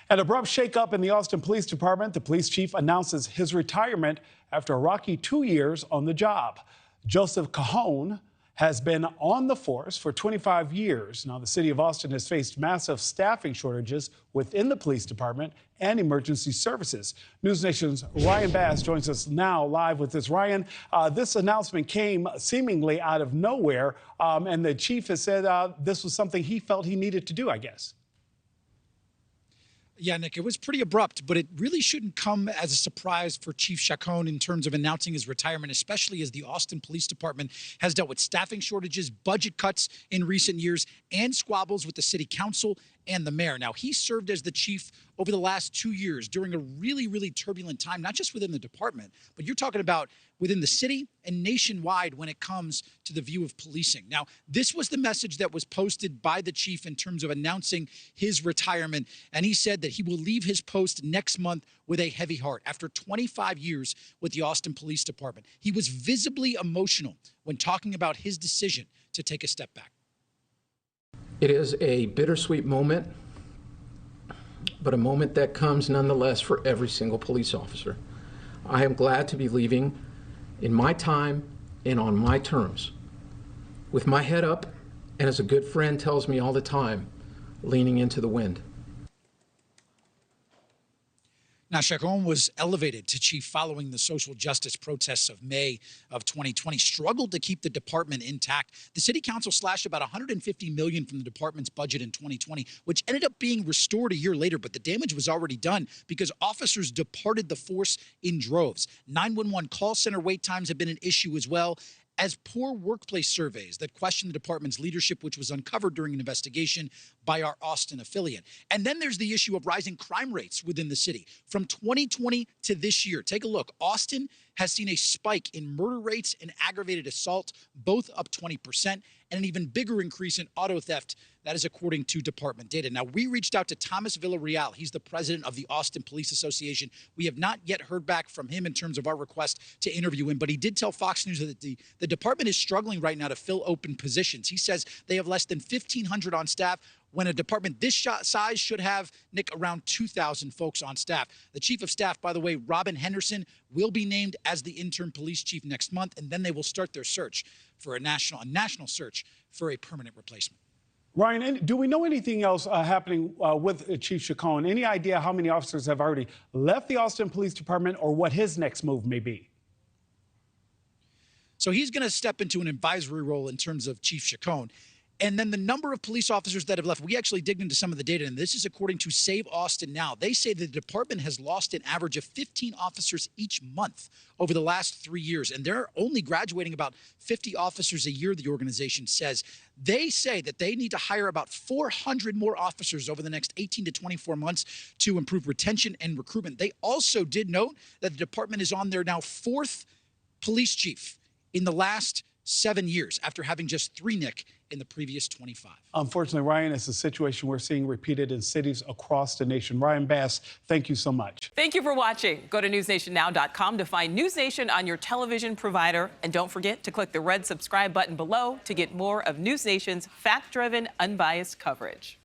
An abrupt shakeup in the Austin Police Department. The police chief announces his retirement after a rocky 2 years on the job. Joseph Cajon has been on the force for 25 years. Now, the city of Austin has faced massive staffing shortages within the police department and emergency services. NewsNation's Ryan Bass joins us now live with this. Ryan, this announcement came seemingly out of nowhere, and the chief has said this was something he felt he needed to do, I guess. Yeah, Nick, it was pretty abrupt, but it really shouldn't come as a surprise for Chief Chacon in terms of announcing his retirement, especially as the Austin Police Department has dealt with staffing shortages, budget cuts in recent years, and squabbles with the city council and the mayor. Now, he served as the chief over the last 2 years during a really, really turbulent time, not just within the department, but you're talking about within the city and nationwide when it comes to the view of policing. Now, this was the message that was posted by the chief in terms of announcing his retirement, and he said that he will leave his post next month with a heavy heart after 25 years with the Austin Police Department. He was visibly emotional when talking about his decision to take a step back. It is a bittersweet moment, but a moment that comes nonetheless for every single police officer. I am glad to be leaving in my time and on my terms, with my head up, and as a good friend tells me all the time, leaning into the wind. Now, Chacon was elevated to chief following the social justice protests of May of 2020, struggled to keep the department intact. The city council slashed about $150 million from the department's budget in 2020, which ended up being restored a year later, but the damage was already done because officers departed the force in droves. 911 call center wait times have been an issue as well, as poor workplace surveys that question the department's leadership, which was uncovered during an investigation by our Austin affiliate. And then there's the issue of rising crime rates within the city. From 2020 to this year, take a look. Austin has seen a spike in murder rates and aggravated assault, both up 20%, and an even bigger increase in auto theft. That is according to department data. Now, we reached out to Thomas Villarreal. He's the president of the Austin Police Association. We have not yet heard back from him in terms of our request to interview him, but he did tell Fox News that the department is struggling right now to fill open positions. He says they have less than 1,500 on staff, when a department this size should have, Nick, around 2,000 folks on staff. The chief of staff, by the way, Robin Henderson, will be named as the interim police chief next month, and then they will start their search for a national search for a permanent replacement. Ryan, do we know anything else happening with Chief Chacon? Any idea how many officers have already left the Austin Police Department or what his next move may be? So he's going to step into an advisory role in terms of Chief Chacon. And then the number of police officers that have left, we actually digged into some of the data, and this is according to Save Austin Now. They say the department has lost an average of 15 officers each month over the last 3 years, and they're only graduating about 50 officers a year, the organization says. They say that they need to hire about 400 more officers over the next 18 to 24 months to improve retention and recruitment. They also did note that the department is on their now 4th police chief in the last 7 years, after having just 3, Nick, in the previous 25. Unfortunately, Ryan, it's a situation we're seeing repeated in cities across the nation. Ryan Bass, thank you so much. Thank you for watching. Go to newsnationnow.com to find NewsNation on your television provider. And don't forget to click the red subscribe button below to get more of NewsNation's fact-driven, unbiased coverage.